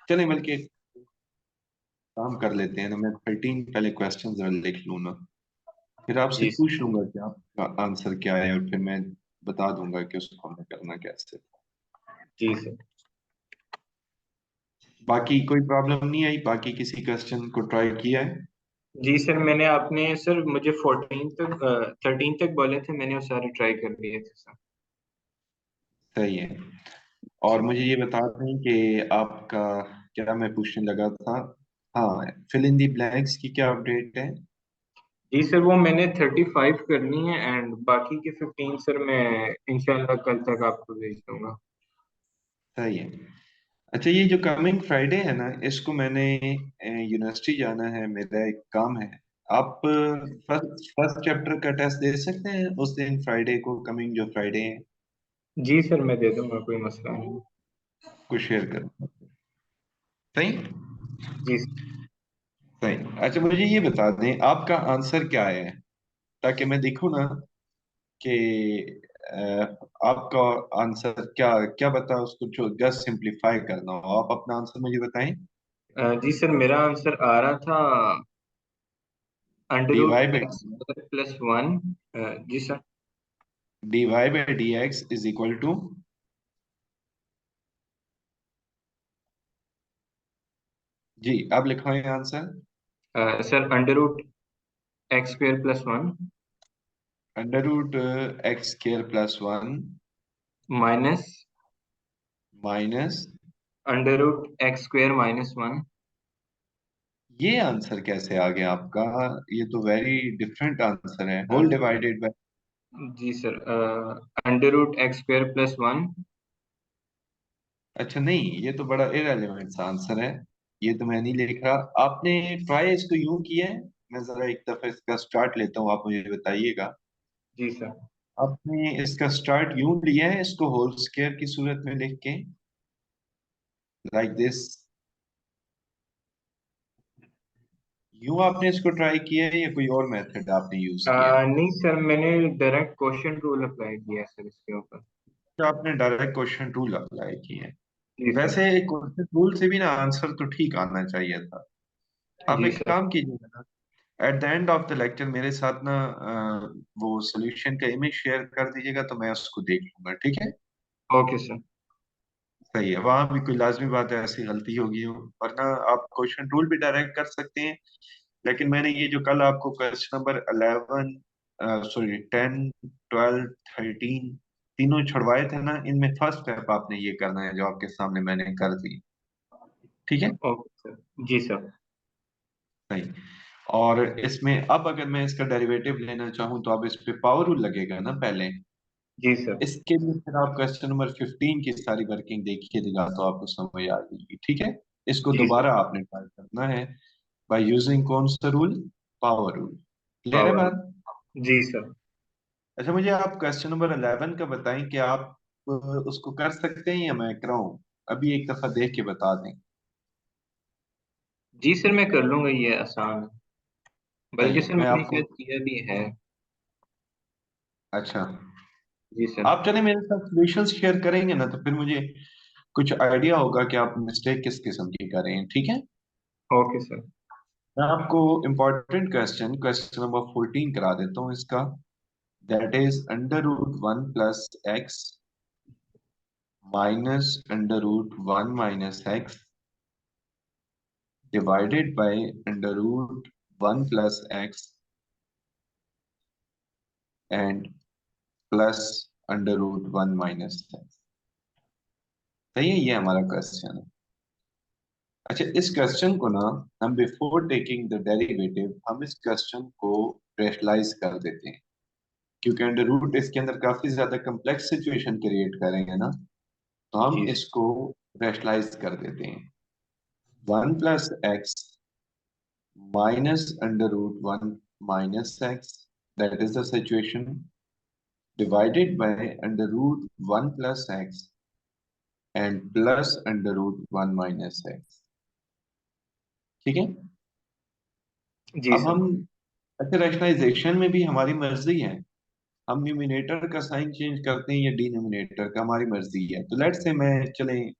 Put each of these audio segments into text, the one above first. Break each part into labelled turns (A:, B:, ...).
A: चले बल्कि एक काम कर लेते हैं ना, मैं 13 पहले क्वेश्चन जरा लिख लूँ ना, फिर आपसे
B: जी
A: पूछ लूंगा कि आपका आंसर क्या है, और फिर मैं बता दूंगा कि उसको हमें करना कैसे।
B: जी सर।
A: बाकी कोई प्रॉब्लम नहीं आई? बाकी किसी क्वेश्चन को ट्राई किया है?
B: जी सर, मैंने आपने सर मुझे 13 तक बोले थे, मैंने वो सारे ट्राई कर लिए थे सर।
A: सही है। और
B: जी।
A: मुझे ये बता दें कि आपका, क्या मैं पूछने लगा था, हाँ, फिल इन दी ब्लैंक्स की क्या अपडेट है?
B: जी सर, वो मैंने 35 करनी है एंड बाकी के 15 सर मैं इंशाल्लाह कल तक आपको भेज दूंगा।
A: सही है। अच्छा, ये जो कमिंग फ्राइडे है ना, इसको मैंने यूनिवर्सिटी जाना है, मेरा एक काम है। आप फर्स्ट फर्स्ट चैप्टर का टेस्ट दे सकते हैं उस दिन, फ्राइडे को, कमिंग जो फ्राइडे है,
B: जी सर, मैं दे दूंगा, कोई मसला नहीं।
A: कुछ शेयर कर। सही।
B: जी सर।
A: सही। अच्छा, मुझे ये बता दें आपका आंसर क्या है, ताकि मैं देखूँ ना कि आपका आंसर क्या क्या बता, उसको जो जस्ट सिंप्लीफाई करना हो, आप अपना आंसर मुझे बताएं।
B: जी सर, मेरा आंसर आ रहा था under
A: D Y
B: root
A: by
B: X plus one. जी sir.
A: D X is equal to, जी आप लिखवाएं answer.
B: Sir under root X square plus one
A: under root X square plus one
B: minus
A: minus,
B: under root X square minus one.
A: ये answer कैसे आ गया आपका? ये तो वेरी डिफरेंट आंसर है, होल डिवाइडेड बाय।
B: जी sir, under root X square plus one.
A: अच्छा नहीं, ये तो बड़ा इररेलेवेंट सा आंसर है, ये तो मैं नहीं लिख रहा। आपने ट्राई इसको यूं किया है? मैं जरा एक दफा इसका स्टार्ट लेता हूँ, आप मुझे बताइएगा।
B: जी सर।
A: आपने इसका स्टार्ट यूं लिया है, इसको होल स्क्वायर की सूरत में लिख के, लाइक दिस, यूं आपने इसको ट्राई किया है या कोई और मेथड आपने यूज किया है?
B: नहीं सर, मैंने डायरेक्ट क्वेश्चन रूल अप्लाई किया है सर इसके ऊपर।
A: तो आपने डायरेक्ट क्वेश्चन रूल अप्लाई किया है?
B: जी सर।
A: वैसे क्वेश्चन रूल से भी ना आंसर तो ठीक आना चाहिए था। आप
B: जी
A: एक
B: सर।
A: काम कीजिएगा ना, at the end of the lecture मेरे साथ ना वो सोल्यूशन का इमेज शेयर कर दीजिएगा, तो मैं उसको देख लूंगा, ठीक है?
B: Okay sir.
A: सही है, वहां भी कोई लाजमी बात है ऐसी गलती होगी हो, वरना आप क्वेश्चन रूल भी डायरेक्ट कर सकते हैं। लेकिन मैंने ये जो कल आपको क्वेश्चन नंबर 11, सॉरी 10, 12, 13 तीनों छुड़वाए थे ना, इनमें फर्स्ट स्टेप आपने ये करना है जो आपके सामने मैंने कर दी। ठीक है।
B: Okay sir. जी सर।
A: सही। और इसमें अब अगर मैं इसका डेरिवेटिव लेना चाहूँ, तो अब इस पे पावर रूल लगेगा ना पहले।
B: जी सर।
A: इसके लिए फिर आप क्वेश्चन नंबर 15 की सारी वर्किंग देखिएगा, तो आपको समझ आ जाएगी, ठीक है? इसको
B: जी सर।
A: दोबारा आपने ट्राई करना है बाय यूजिंग कौन सा रूल? Power rule. क्लियर है
B: पावर।
A: बात?
B: जी सर।
A: अच्छा, मुझे आप क्वेश्चन नंबर 11 का बताएं कि आप उसको कर सकते हैं या मैं कराऊं? अभी एक दफा देख के बता दें।
B: जी सर, मैं कर लूंगा, ये आसान है।
A: सही
B: बल्कि
A: है,
B: सर
A: मैं
B: मैंने
A: आपको,
B: शायद किया भी है।
A: अच्छा,
B: जी सर।
A: आप चले मेरे साथ सॉल्यूशंस शेयर करेंगे ना, तो फिर मुझे कुछ आइडिया होगा कि आप मिस्टेक किस किस्म की कर रहे हैं, ठीक है?
B: Okay sir.
A: मैं आपको इम्पोर्टेंट क्वेश्चन क्वेश्चन नंबर 14 करा देता हूँ इसका। That is under root one plus x minus under root one minus x divided by under root one plus x and plus under root one minus x. सही है, ये हमारा question है। अच्छा, इस क्वेश्चन को ना, हम बिफोर टेकिंग द डेरिवेटिव हम इस क्वेश्चन को रेशनलाइज कर देते हैं, क्योंकि अंडर रूट इसके अंदर काफी ज्यादा कम्प्लेक्स सिचुएशन क्रिएट करेंगे ना, तो हम
B: जी सर।
A: इसको रेशनलाइज कर देते हैं। One plus x minus under root one minus x, that is the situation, divided by under root one plus x and plus under root one minus x. ठीक है।
B: जी
A: अब
B: सर।
A: हम, अच्छा, रैशनलाइजेशन में भी हमारी मर्जी है, हम न्यूमिनेटर का साइन चेंज करते हैं या डिनोमिनेटर का, हमारी मर्जी है। तो लेट्स से मैं, चलें,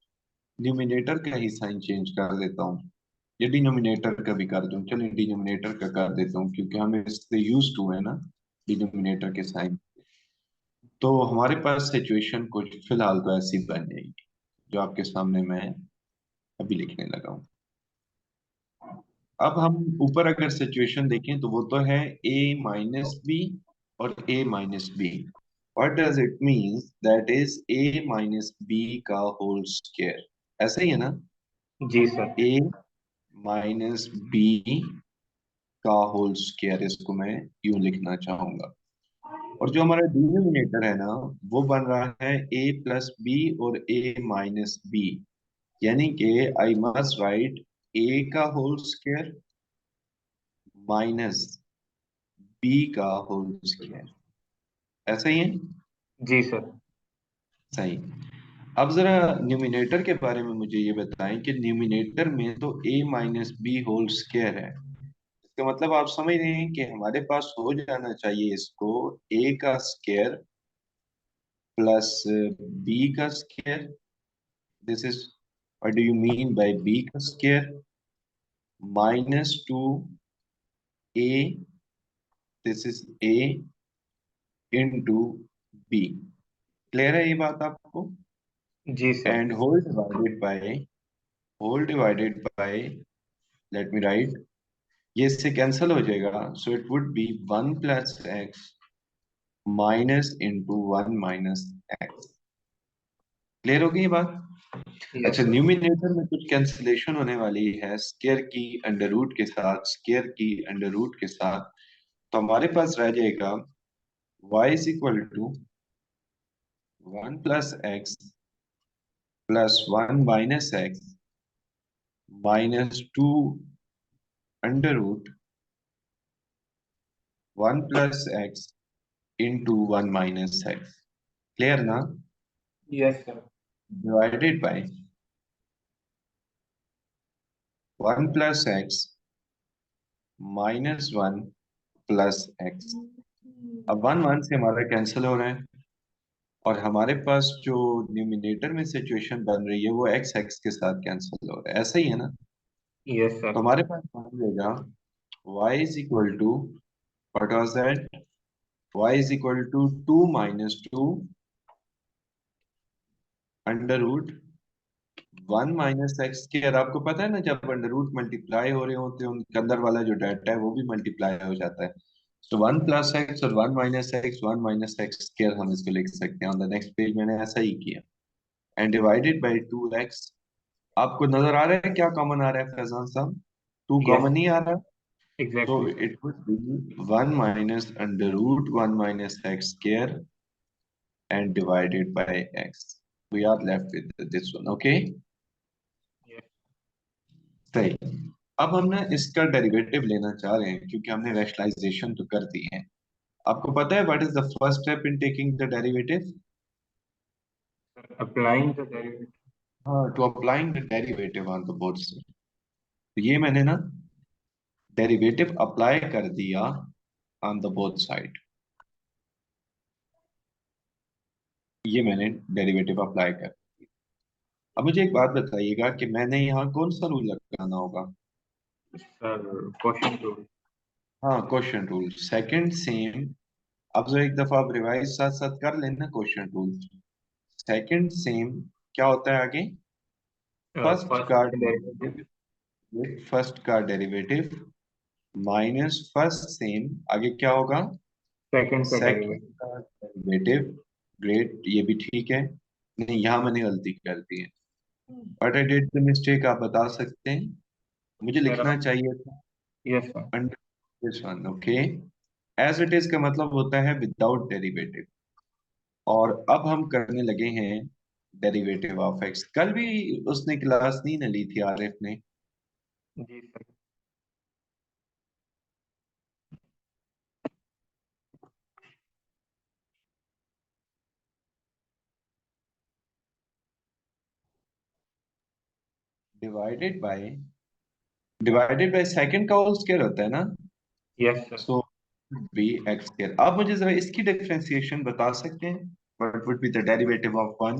A: न्यूमिनेटर का ही साइन चेंज कर देता हूँ, या डिनोमिनेटर का भी कर दूं। चलिए डिनोमिनेटर का कर देता हूँ क्योंकि हम इससे यूज टू है ना डिनोमिनेटर के साइन। तो हमारे पास सिचुएशन कुछ फिलहाल तो ऐसी बन जाएगी जो आपके सामने मैं अभी लिखने लगा हूँ। अब हम ऊपर अगर सिचुएशन देखें तो वो तो है a माइनस बी और a minus B. What does it means? That is a minus B का होल स्क्वायर। ऐसा ही है ना?
B: जी सर।
A: a माइनस बी का होल स्क्वायर, इसको मैं यूं लिखना चाहूंगा। और जो हमारा डिनोमिनेटर है ना, वो बन रहा है a प्लस बी और a माइनस बी। यानी कि आई मस्ट राइट a का होल स्क्वायर माइनस b का होल स्क्वायर। ऐसा ही है?
B: जी सर।
A: सही। अब जरा न्यूमिनेटर के बारे में मुझे ये बताएं कि न्यूमिनेटर में तो a minus B whole square है। इसका मतलब आप समझ रहे हैं कि हमारे पास हो जाना चाहिए इसको a का स्क्वायर प्लस b का square. This is, what do you mean by b का square? Minus two a, this is a into b। Clear है ये बात आपको?
B: जी sir.
A: And whole divided by, let me write, ये इससे कैंसिल हो जाएगा, so it would be one plus x minus into one minus X. Clear हो गई ये बात?
B: यस
A: अच्छा,
B: सर।
A: न्यूमिनेटर में कुछ कैंसिलेशन होने वाली है स्केयर की अंडर रूट के साथ, स्केयर की अंडर रूट के साथ। तो हमारे पास रह जाएगा y is equal to one plus X plus one minus X minus two under root one plus X into one minus X. Clear ना?
B: Yes sir.
A: Divided by one plus x minus one plus X. अब one one से हमारा cancel हो रहा है और हमारे पास जो न्यूमिनेटर में सिचुएशन बन रही है वो एक्स एक्स के साथ कैंसिल हो रहा है। ऐसा ही है ना?
B: यस
A: तो
B: सर।
A: हमारे पास बन जाएगा y is equal to, what was that, y is equal to two minus two under root one minus x square. आपको पता है ना, जब अंडर रूट मल्टीप्लाई हो रहे होते हैं उनके अंदर वाला जो डाटा है वो भी मल्टीप्लाई हो जाता है। तो वन प्लस एक्स और वन माइनस एक्स स्क्वायर हम इसको लिख सकते हैं। ऑन द नेक्स्ट पेज मैंने ऐसा ही किया। And divided by two x. आपको नजर आ रहा है क्या कॉमन आ रहा है फैजान साहब? To
B: yes.
A: कॉमन नहीं आ रहा? तो
B: exactly sir.
A: It would be one minus under root one minus x square and divided by x. We are left with this one. Okay,
B: yes.
A: सही। अब हम ना इसका डेरिवेटिव लेना चाह रहे हैं क्योंकि हमने रैशनलाइजेशन तो कर दी है। आपको पता है what is the first step in taking the derivative?
B: Applying the derivative.
A: हाँ, to applying the derivative on the both side. तो ये मैंने ना डेरिवेटिव अप्लाई कर दिया ऑन द बोथ साइड। ये मैंने डेरिवेटिव अप्लाई कर। अब मुझे एक बात बताइएगा कि मैंने यहाँ कौन सा रूल लगाना होगा?
B: Sir question two.
A: हाँ, क्वेश्चन रूल, सेकंड सेम। अब जो एक दफा आप रिवाइज साथ साथ कर लेना क्वेश्चन रूल। सेकंड सेम क्या होता है आगे? फर्स्ट
B: फर्स्ट
A: का
B: डेरिवेटिव।
A: डेरिवेटिव, फर्स्ट का डेरिवेटिव माइनस फर्स्ट सेम, आगे क्या होगा?
B: सेकंड का
A: सेकंड
B: डेरिवेटिव।
A: का डेरिवेटिव। ग्रेट, ये भी ठीक है। नहीं, यहाँ मैंने गलती कर दी है। What I did the mistake, आप बता सकते हैं? मुझे
B: सर
A: लिखना
B: आप।
A: चाहिए था
B: yes sir.
A: Under this one. Okay, as it is का मतलब होता है विदाउट डेरिवेटिव। और अब हम करने लगे हैं डेरिवेटिव ऑफ एक्स। कल भी उसने क्लास नहीं ना ली थी आरिफ ने?
B: जी सर।
A: डिवाइडेड बाय सेकंड का होल स्क्वायर होता है ना?
B: Yes sir.
A: So b x square. आप मुझे जरा इसकी डिफरेंशिएशन बता सकते हैं? What would be the derivative of one?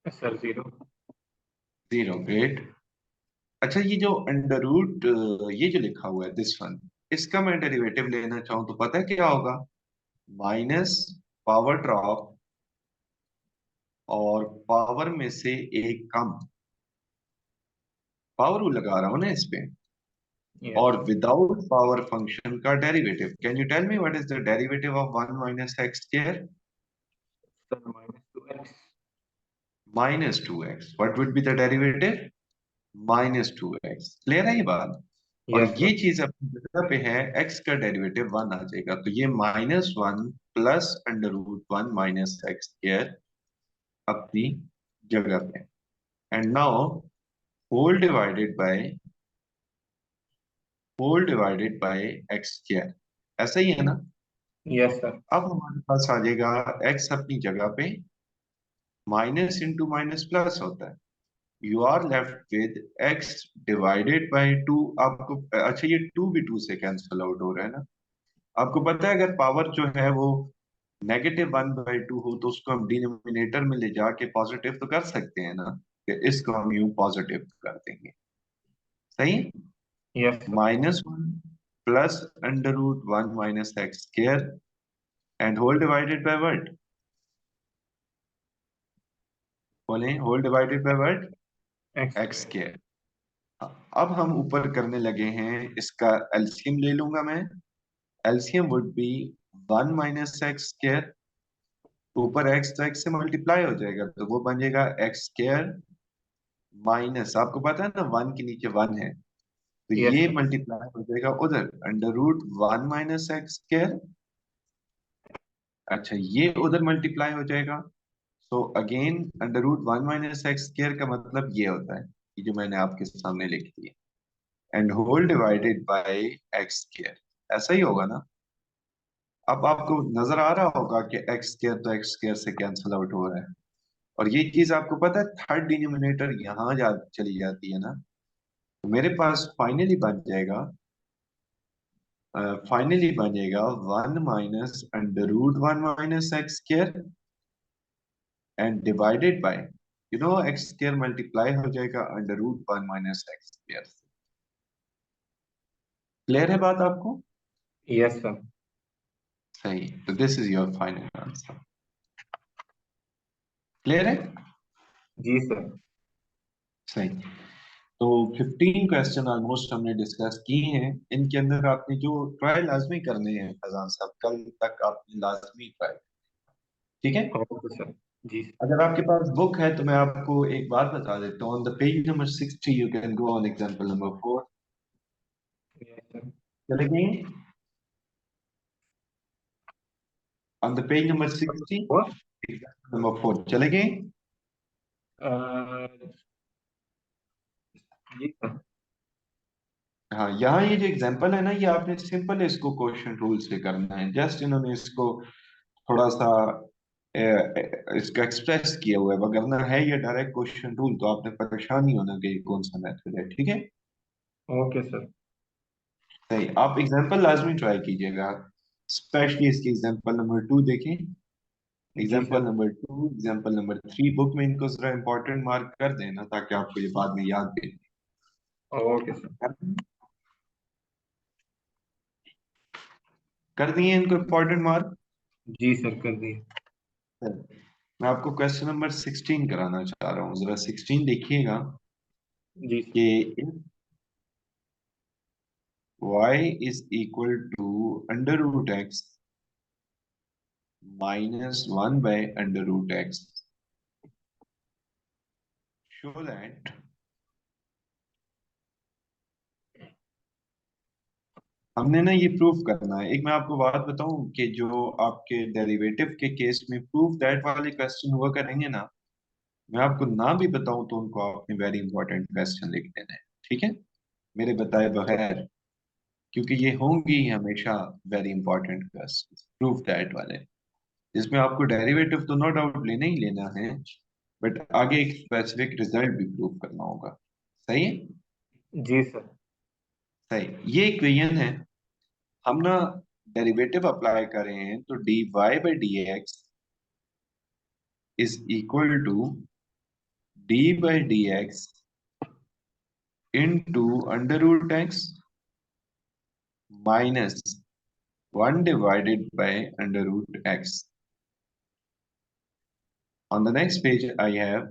B: Sir zero.
A: 0, great. अच्छा, ये जो अंडर रूट, ये जो लिखा हुआ है दिस वन, इसका मैं डेरिवेटिव लेना चाहूँ तो पता है क्या होगा? माइनस पावर ड्रॉप और पावर में से एक कम, पावर रूल लगा रहा हूं ना इस पे।
B: यस
A: और विदाउट पावर फंक्शन का derivative, can you tell me what is the derivative of 1 minus x square?
B: Sir, -2x।
A: Minus two x. What would be the derivative? -2x। Clear है ये बात? और
B: यस
A: ये
B: सर।
A: चीज अपनी जगह पे है, x का डेरिवेटिव 1 आ जाएगा, तो ये -1 plus under root 1 minus x square अपनी जगह पे। And now whole divided by x square, ऐसा ही है ना?
B: Yes sir.
A: अब हमारे पास आ जाएगा x अपनी जगह पे, माइनस इंटू माइनस प्लस होता है, you are left with x divided by 2। आपको अच्छा, ये 2 भी 2 से कैंसिल आउट हो रहा है ना? आपको पता है अगर पावर जो है वो -1/2 हो तो उसको हम डिनोमिनेटर में ले जाके पॉजिटिव तो कर सकते हैं ना, कि इसको हम यूं पॉजिटिव कर देंगे। सही।
B: Yes sir.
A: -1 plus under root 1 minus x square and whole divided by what? बोले whole divided by what?
B: X
A: x
B: square.
A: Square. अब हम ऊपर करने लगे हैं, इसका एलसीएम ले लूंगा मैं। LCM would B 1 minus x square, ऊपर एक्स तो एक्स से मल्टीप्लाई हो जाएगा तो वो बन जाएगा एक्स स्क्वायर, माइनस आपको पता है ना 1 के नीचे 1 है, तो
B: यस
A: ये
B: सर।
A: मल्टीप्लाई हो जाएगा उधर under root 1 minus x square. अच्छा, ये उधर मल्टीप्लाई हो जाएगा, so again under root 1 minus x square का मतलब ये होता है, ये जो मैंने आपके सामने लिख दिया, and whole divided by x square. ऐसा ही होगा ना? अब आपको नजर आ रहा होगा कि एक्स स्क्वायर तो एक्स स्क्वायर से कैंसिल आउट हो रहा है, और ये चीज आपको पता है थर्ड डिनोमिनेटर यहाँ चली जाती है ना, तो मेरे पास फाइनली बनेगा 1 minus under root 1 minus x square and divided by, x square multiply हो जाएगा under root 1 minus x square से। क्लियर है बात आपको?
B: Yes sir.
A: सही, तो this is your final answer. Clear है?
B: जी सर।
A: सही। तो 15 क्वेश्चन ऑलमोस्ट हमने डिस्कस किए हैं। इनके अंदर आपने जो ट्राई लाजमी करने हैं फैजान साहब, कल तक आपने लाजमी ट्राई, ठीक है?
B: Okay sir. जी सर।
A: अगर आपके पास बुक है तो मैं आपको एक बात बता देता हूँ, on the page number 60 you can go on example number 4।
B: Yes sir.
A: चलेंगे ऑन द पेज नंबर 60,
B: और
A: एग्जांपल नंबर 4 चलेंगे।
B: जी सर।
A: हाँ, यहाँ ये जो एग्जांपल है ना, ये आपने सिंपल इसको क्वेश्चन रूल से करना है, जस्ट इन्होंने इसको थोड़ा सा इसका एक्सप्रेस किया हुआ है, वगरना है ये डायरेक्ट क्वेश्चन रूल, तो आपने परेशान नहीं होना कि ये कौन सा मेथड है, ठीक है?
B: Okay sir.
A: सही, आप एग्जांपल लाजमी ट्राई कीजिएगा, स्पेशली इसकी एग्जांपल नंबर 2 देखें।
B: जी
A: example
B: sir.
A: Number 2, example number 3 book में इनको जरा इंपॉर्टेंट मार्क कर देना ताकि आपको ये बाद में याद भी
B: ओके सर।
A: कर दिए इनको इंपॉर्टेंट मार्क।
B: जी सर, कर दिए।
A: मैं आपको क्वेश्चन नंबर 16 कराना चाह रहा हूँ, जरा 16 देखिएगा
B: जी सर।
A: कि y is equal to under root x minus 1 by under root x, show that हमने ना ये प्रूफ करना है। एक मैं आपको बात बताऊं कि जो आपके डेरिवेटिव के केस में प्रूफ दैट वाले क्वेश्चन हुआ करेंगे ना, मैं आपको ना भी बताऊं तो उनको आपने वेरी इंपॉर्टेंट क्वेश्चन लिख देना है, ठीक है? मेरे बताए बगैर, क्योंकि ये होंगी ही हमेशा very important question proof that वाले, जिसमें आपको डेरिवेटिव तो नो डाउट लेना ही लेना है, बट आगे एक स्पेसिफिक रिजल्ट भी प्रूव करना होगा। सही है?
B: जी सर।
A: सही, ये इक्वेशन है। हम ना डेरिवेटिव अप्लाई कर रहे हैं तो dy by D X is equal to D by D X into under root x minus 1 divided by under root x. On the next page, I have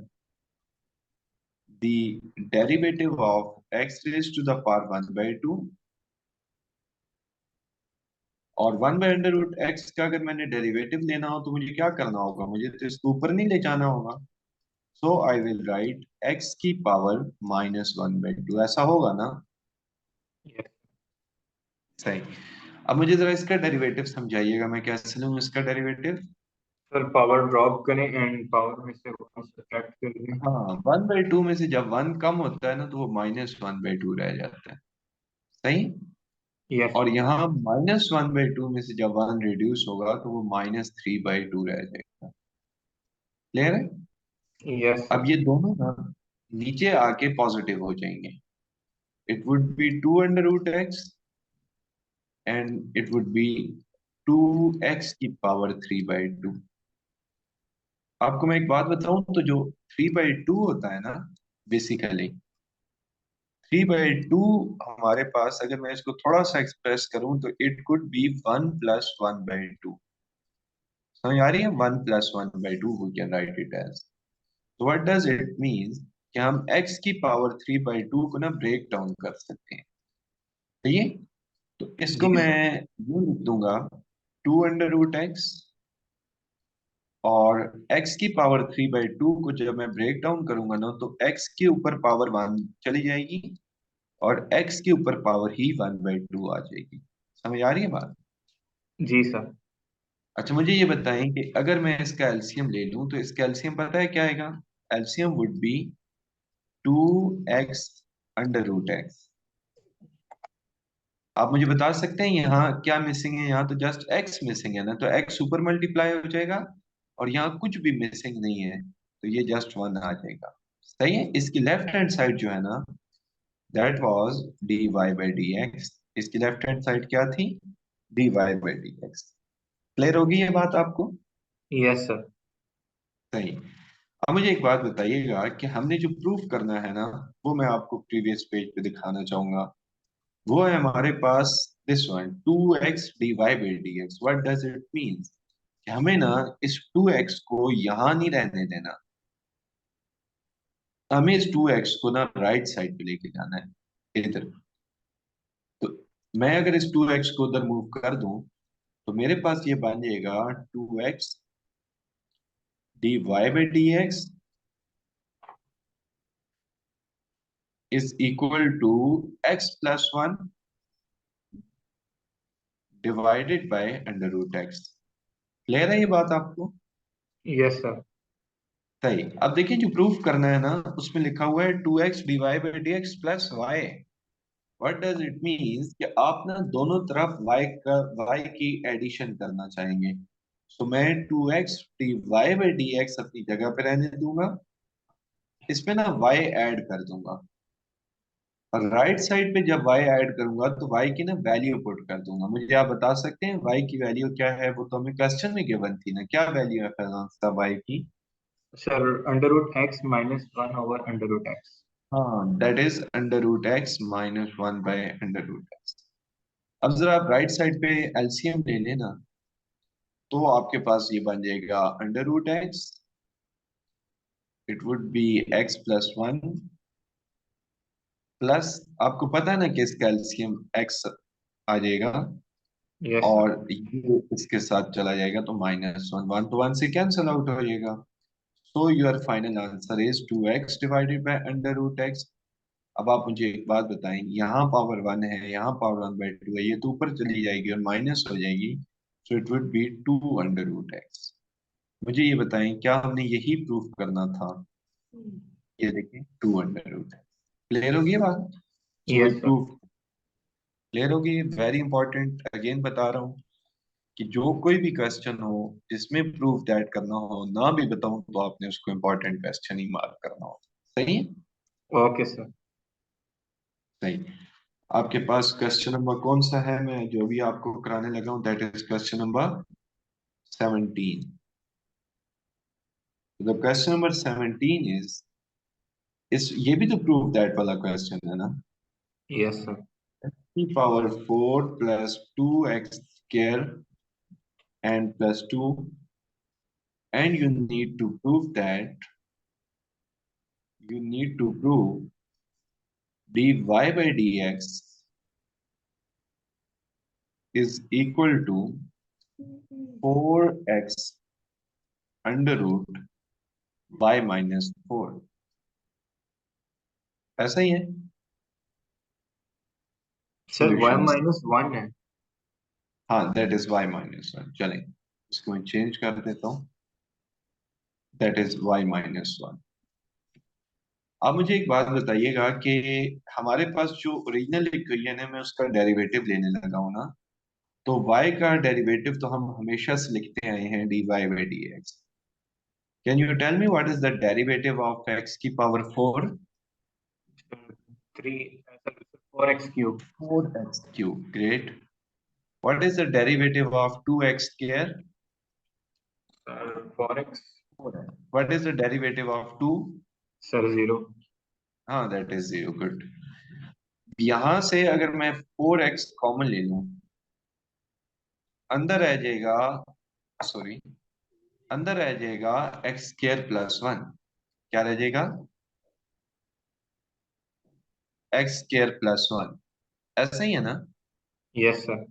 A: the derivative of x raised to the power 1 by 2, और 1 by under root x का अगर मैंने derivative लेना हो तो मुझे क्या करना होगा, मुझे तो इसको ऊपर नहीं ले जाना होगा. सो आई विल राइट x की पावर -1/2. ऐसा होगा ना?
B: यस
A: सही. अब मुझे जरा इसका डेरिवेटिव समझाइएगा, मैं कैसे लूँ इसका डेरिवेटिव.
B: सर, पावर ड्रॉप करें एंड पावर में से वन सब्ट्रैक्ट कर दें.
A: हाँ, 1/2 में से जब 1 कम होता है ना तो वो -1/2 रह जाता है. सही.
B: यस
A: और यहाँ -1/2 में से जब 1 रिड्यूस होगा तो वो -3/2 रह जाएगा. क्लियर है?
B: यस
A: अब
B: सर.
A: ये दोनों ना नीचे आके पॉजिटिव हो जाएंगे. It would be 2 under root x and it would be 2x की पावर 3/2. आपको मैं एक बात बताऊं, तो जो 3/2 होता है ना, बेसिकली 3/2 हमारे पास, अगर मैं इसको थोड़ा सा एक्सप्रेस करूं तो इट कुड बी 1 + 1/2. समझ आ रही है? 1 + 1/2 we can write it as. तो व्हाट डज इट मीन्स कि हम x की पावर 3/2 को ना ब्रेक डाउन कर सकते हैं. ठीक है. तो इसको
B: जी
A: मैं
B: सर.
A: यूं लिख दूंगा, 2 अंडर रूट एक्स, और x की पावर 3/2 को जब मैं ब्रेक डाउन करूंगा ना तो x के ऊपर पावर 1 चली जाएगी और x के ऊपर पावर ही 1/2 आ जाएगी. समझ आ रही है बात?
B: जी सर.
A: अच्छा, मुझे ये बताएं कि अगर मैं इसका एलसीएम ले लूं तो इसका एलसीएम पता है क्या आएगा? LCM would be 2x under root x. आप मुझे बता सकते हैं यहाँ क्या मिसिंग है? यहाँ तो जस्ट x मिसिंग है ना, तो x सुपर मल्टीप्लाई हो जाएगा और यहाँ कुछ भी मिसिंग नहीं है, तो ये जस्ट 1 आ जाएगा. सही है. इसकी लेफ्ट हैंड साइड जो है ना, that was dy by dx. इसकी लेफ्ट हैंड साइड क्या थी? dy by dx. क्लियर होगी ये बात आपको?
B: Yes sir.
A: सही. अब मुझे एक बात बताइएगा कि हमने जो प्रूफ करना है ना, वो मैं आपको प्रीवियस पेज पे दिखाना चाहूंगा. वो है हमारे पास this one, 2x dy by dx. What does it means कि हमें ना इस 2x को यहाँ नहीं रहने देना, हमें इस 2x को ना राइट साइड पे लेके जाना है, इधर. तो मैं अगर इस 2x को उधर मूव कर दूं तो मेरे पास ये बन जाएगा 2x dy by dx is equal to x plus 1 divided by under root x. Clear है ये बात आपको?
B: Yes sir.
A: सही. अब देखिए, जो प्रूफ करना है ना उसमें लिखा हुआ है 2x divide by dx plus y. What does it means कि आप ना दोनों तरफ y की एडिशन करना चाहेंगे. सो मैं 2x डिवाइड बाई dx अपनी जगह पे रहने दूंगा, इसमें ना y ऐड कर दूंगा, और राइट साइड पे जब y ऐड करूंगा तो y की ना वैल्यू पुट कर दूंगा. मुझे आप बता सकते हैं y की वैल्यू क्या है? वो तो हमें क्वेश्चन में गिवन थी ना. क्या वैल्यू है फैजान y की?
B: Sir, under root x minus one over under root x.
A: हाँ, that is under root x -1 by under root x. अब जरा आप राइट साइड पे एलसीएम ले लेना, तो आपके पास ये बन जाएगा under root x, it would be x plus 1 plus, आपको पता है ना कि इसका एलसीएम एक्स आ जाएगा,
B: यस सर.
A: और ये इसके साथ चला जाएगा तो -1, 1 तो 1 से कैंसिल आउट हो जाएगा. So your final answer is 2x divided by under root x. अब आप मुझे एक बात बताएं, यहाँ पावर 1 है, यहाँ पावर 1/2 है, ये तो ऊपर चली जाएगी और माइनस हो जाएगी. So it would be 2 under root x. मुझे ये बताएं, क्या हमने यही प्रूफ करना था? ये देखिए, 2 अंडर रूट एक्स. क्लियर होगी ये बात? So we
B: yes sir.
A: Proof. Clear होगी? वेरी इंपॉर्टेंट, अगेन बता रहा हूँ कि जो कोई भी क्वेश्चन हो जिसमें प्रूफ दैट करना हो, ना भी बताऊं तो आपने उसको इम्पोर्टेंट क्वेश्चन ही मार्क करना हो. सही है.
B: Okay sir.
A: सही. आपके पास क्वेश्चन नंबर कौन सा है? मैं जो भी आपको कराने लगा हूं that is question number 17. The question number 17 is इस ये भी तो प्रूव दैट वाला क्वेश्चन है ना।
B: Yes sir.
A: की power 4 plus 2x square and plus 2, and you need to prove dy by dx is equal to 4x under root y minus 4। ऐसा ही है
B: sir y
A: solution.
B: Minus one है।
A: हाँ, that is y minus 1। चलें, इसको मैं change कर देता हूँ, दैट इज y माइनस 1। अब मुझे एक बात बताइएगा कि हमारे पास जो ओरिजिनल इक्वेशन है मैं उसका डेरिवेटिव लेने लगा हूं ना, तो y का डेरिवेटिव तो हम हमेशा से लिखते आए हैं dy by dx। Can you tell me what is the derivative of x की power 4?
B: Three, sir 4x cube.
A: 4x cube, great. What is the derivative of 2x square?
B: Sir 4x।
A: 4x। What is the derivative of 2?
B: Sir 0।
A: हाँ, that is 0, good. यहां से अगर मैं 4x common ले लूं, अंदर रह जाएगा, सॉरी, अंदर रह जाएगा एक्स स्क्वायर प्लस 1। क्या रह जाएगा? X square plus 1। ऐसा ही है ना?
B: Yes sir.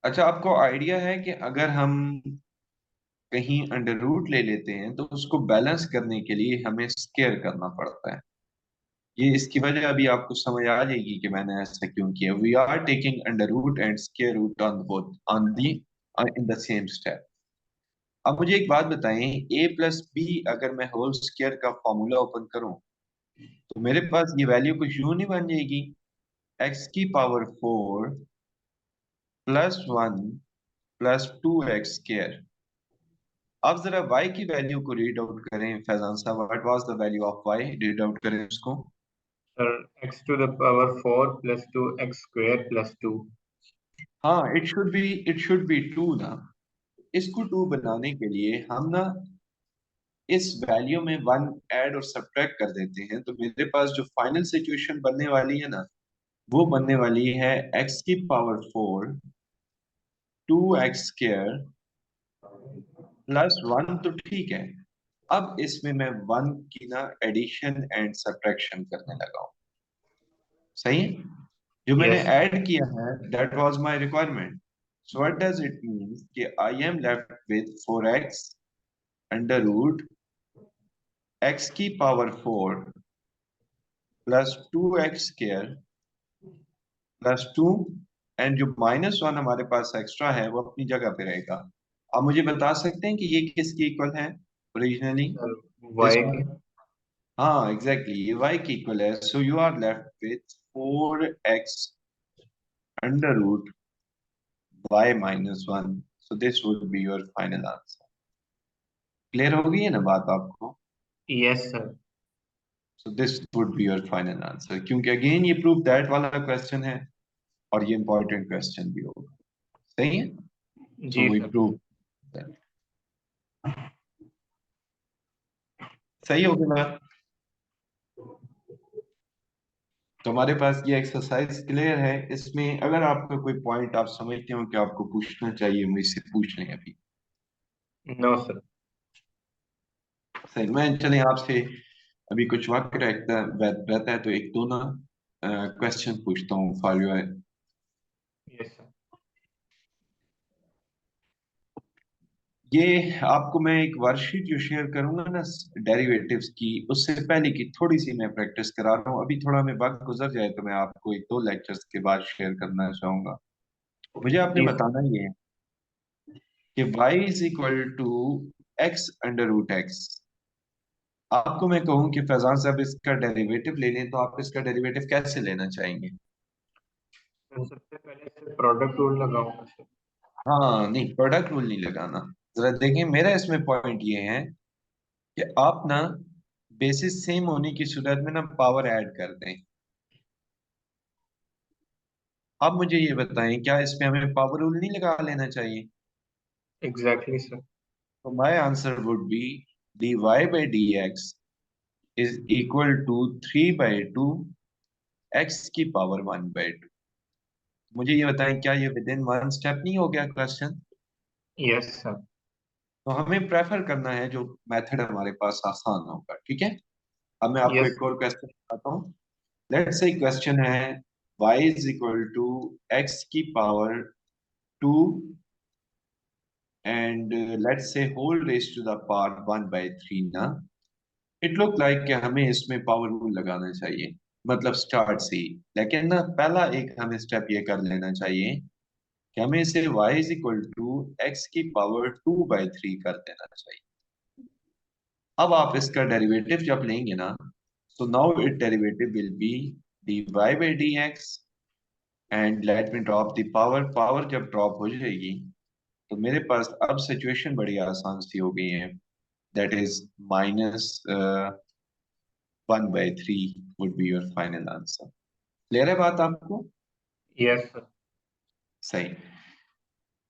A: अच्छा, आपको आइडिया है कि अगर हम कहीं अंडर रूट ले लेते हैं तो उसको बैलेंस करने के लिए हमें स्क्वायर करना पड़ता है। ये इसकी वजह अभी आपको समझ आ जाएगी कि मैंने ऐसा क्यों किया। We are taking under root and square root on both on the in the same step. अब मुझे एक बात बताएं, a प्लस बी अगर मैं होल स्क्वायर का फॉर्मूला ओपन करूं तो मेरे पास ये वैल्यू कुछ यूं नहीं बन जाएगी, x की power 4 plus 1 plus 2x square. अब जरा y की वैल्यू को रीड आउट करें फैजान साहब, what was the value of y, read out करें उसको।
B: Sir x⁴ plus 2x² + 2।
A: हाँ, इट शुड बी 2 ना। इसको 2 बनाने के लिए हम ना इस वैल्यू में 1 ऐड और सब्ट्रैक्ट कर देते हैं, तो मेरे पास जो फाइनल सिचुएशन बनने वाली है ना, वो बनने वाली है x की पावर 4 2x स्क्वायर प्लस 1, तो ठीक है। अब इसमें मैं 1 की ना एडिशन एंड सब्ट्रैक्शन करने लगा हूं, सही है? जो मैंने
B: यस।
A: ऐड किया है that was my requirement. So what does it mean कि I am left with 4x under root x की power 4 plus 2x square plus 2, and जो माइनस 1 हमारे पास एक्स्ट्रा है वो अपनी जगह पे रहेगा। आप मुझे बता सकते हैं कि ये किसकी इक्वल है ओरिजिनली?
B: सर
A: दिस
B: y के।
A: वन। हाँ, एग्जैक्टली, ये y की इक्वल है। So you are left with 4x under root y minus 1। So this would be your final answer. Clear हो गई है ना बात आपको?
B: Yes sir.
A: So this would be your final answer, क्योंकि अगेन ये प्रूफ दैट वाला क्वेश्चन है और ये इंपॉर्टेंट क्वेश्चन भी होगा, सही है?
B: जी
A: so we
B: sir.
A: Prove that. सही हो गया। तो हमारे पास ये एक्सरसाइज क्लियर है। इसमें अगर आपका कोई पॉइंट आप समझते हो कि आपको पूछना चाहिए, मुझसे पूछ लें अभी।
B: No sir.
A: सही, मैं चले आपसे अभी कुछ वक्त रहता है तो एक दो ना क्वेश्चन पूछता हूँ फॉर योर।
B: Yes sir.
A: ये आपको मैं एक वर्कशीट जो शेयर करूंगा ना डेरिवेटिव्स की, उससे पहले की थोड़ी सी मैं प्रैक्टिस करा रहा हूँ। अभी थोड़ा मैं वक्त गुजर जाए तो मैं आपको एक दो लेक्चर्स के बाद शेयर करना चाहूंगा। मुझे आपने
B: जी सर।
A: बताना ये है कि y is equal to x under root x. आपको मैं कहूं कि फैजान साहब इसका डेरिवेटिव ले लें, तो आप इसका डेरिवेटिव कैसे लेना चाहेंगे?
B: सर सबसे पहले से प्रोडक्ट रूल लगाऊंगा सर।
A: हाँ, नहीं, प्रोडक्ट रूल नहीं लगाना। जरा देखें, मेरा इसमें पॉइंट ये है कि आप ना बेसिस सेम होने की सूरत में ना पावर ऐड कर दें। अब मुझे ये बताएं, क्या इसमें हमें पावर रूल नहीं लगा लेना चाहिए?
B: Exactly sir.
A: तो my answer would be dy by dx is equal to 3/2 x की पावर 1/2। मुझे ये बताएं, क्या ये विद इन वन स्टेप नहीं हो गया क्वेश्चन?
B: Yes sir.
A: तो हमें प्रेफर करना है जो मेथड हमारे पास आसान होगा, ठीक है। अब मैं आपको
B: यस
A: एक और क्वेश्चन बताता हूँ। लेट्स से क्वेश्चन है y is equal to x की power 2 and let's say whole raise to the power 1/3 ना। इट लुक लाइक कि हमें इसमें पावर रूल लगाना चाहिए, मतलब स्टार्ट से ही। लेकिन ना पहला एक हमें स्टेप ये कर लेना चाहिए कि हमें इसे y is equal to x की पावर 2/3 कर देना चाहिए। अब आप इसका डेरिवेटिव जब लेंगे ना, so now its derivative will be dy by dx and let me drop the power जब ड्रॉप हो जाएगी तो मेरे पास अब सिचुएशन बड़ी आसान सी हो गई है, that is -1/3 would be your final answer। Clear है बात आपको?
B: Yes sir.
A: सही।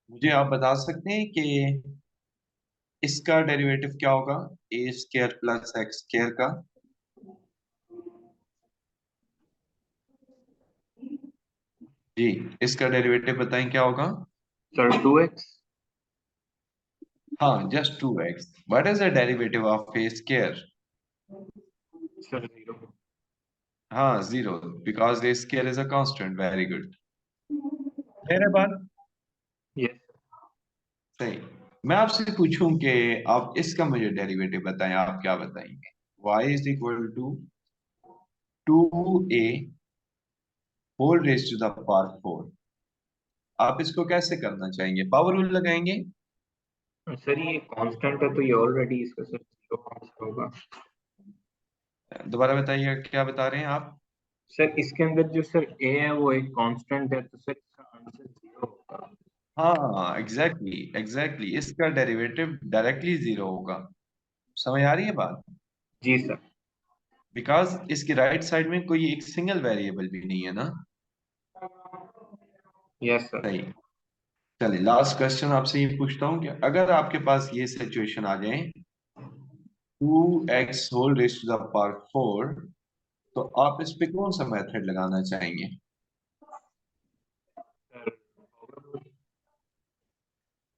A: मुझे आप बता सकते हैं कि इसका डेरिवेटिव क्या होगा, ए स्क्वायर प्लस एक्स स्क्वायर का? जी, इसका डेरिवेटिव बताएं क्या होगा?
B: Sir 2x।
A: हाँ, just 2x। What is the derivative of A square?
B: Sir 0।
A: हाँ, zero, because A square is a constant. Very good. Clear है बात?
B: यस।
A: सही। मैं आपसे पूछूं कि आप इसका मुझे डेरिवेटिव बताएं, आप क्या बताएंगे? y is equal to 2a whole raise to the power 4। आप इसको कैसे करना चाहेंगे? पावर रूल लगाएंगे?
B: सर ये कांस्टेंट है तो ये ऑलरेडी इसका सर 0 आंसर होगा।
A: दोबारा बताइए, क्या बता रहे हैं आप?
B: सर इसके अंदर जो सर ए है वो एक कांस्टेंट है तो सर इसका आंसर 0 होगा।
A: हाँ, एग्जैक्टली एग्जैक्टली, इसका डेरिवेटिव डायरेक्टली जीरो होगा। समझ आ रही है बात?
B: जी सर।
A: बिकॉज इसकी राइट साइड में कोई एक सिंगल वेरिएबल भी नहीं है ना।
B: Yes sir.
A: सही। चलिए, लास्ट क्वेश्चन आपसे ये पूछता हूँ कि अगर आपके पास ये सिचुएशन आ जाए, 2x whole raise to the power 4, तो आप इस पे कौन सा मेथड लगाना चाहेंगे?
B: सर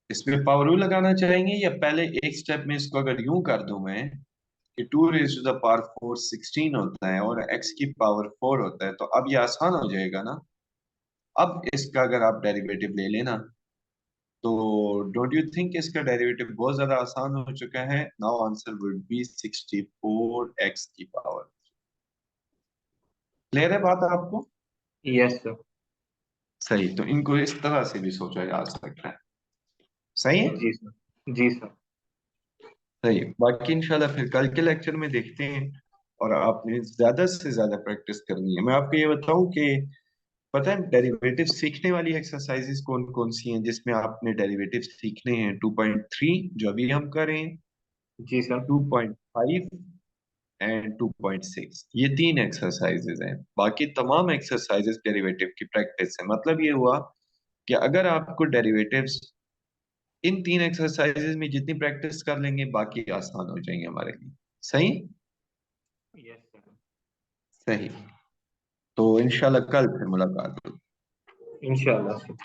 A: इसमें पावर रूल लगाना चाहेंगे, या पहले एक स्टेप में इसको अगर यूं कर दूं मैं कि 2 रेज टू द पावर 4 16 होता है और x की पावर 4 होता है, तो अब ये आसान हो जाएगा ना। अब इसका अगर आप डेरिवेटिव ले लेना, तो डोंट यू थिंक इसका डेरिवेटिव बहुत ज्यादा आसान हो चुका है? Now answer would B 64 x की पावर। क्लियर है बात आपको?
B: Yes sir.
A: सही। तो इनको इस तरह से भी सोचा जा सकता है। सही है।
B: जी सर। जी सर।
A: सही। बाकी इंशाल्लाह फिर कल के लेक्चर में देखते हैं। और आपने ज्यादा से ज्यादा प्रैक्टिस करनी है। मैं आपको ये बताऊं कि पता है डेरिवेटिव सीखने वाली एक्सरसाइजेस कौन कौन सी हैं जिसमें आपने डेरिवेटिव सीखने हैं? 2.3 जो अभी हम करें,
B: जी सर।
A: 2.5 एंड 2.6, ये तीन एक्सरसाइजेज हैं। बाकी तमाम एक्सरसाइजेज डेरिवेटिव की प्रैक्टिस है। मतलब ये हुआ कि अगर आपको डेरिवेटिव्स इन तीन एक्सरसाइजेज में जितनी प्रैक्टिस कर लेंगे, बाकी आसान हो जाएंगे हमारे लिए। सही।
B: Yes sir.
A: सही। तो इंशाल्लाह कल फिर मुलाकात होगी।
B: इंशाल्लाह सर।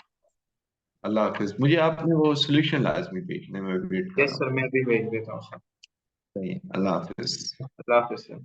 A: अल्लाह हाफिज। मुझे आपने वो सोल्यूशन लाजमी भेजने में वेट कर
B: यस
A: रहा हूँ।
B: सर मैं भी भेज देता हूँ सर।
A: सही है। अल्लाह हाफिज।
B: अल्लाह हाफिज़ सर।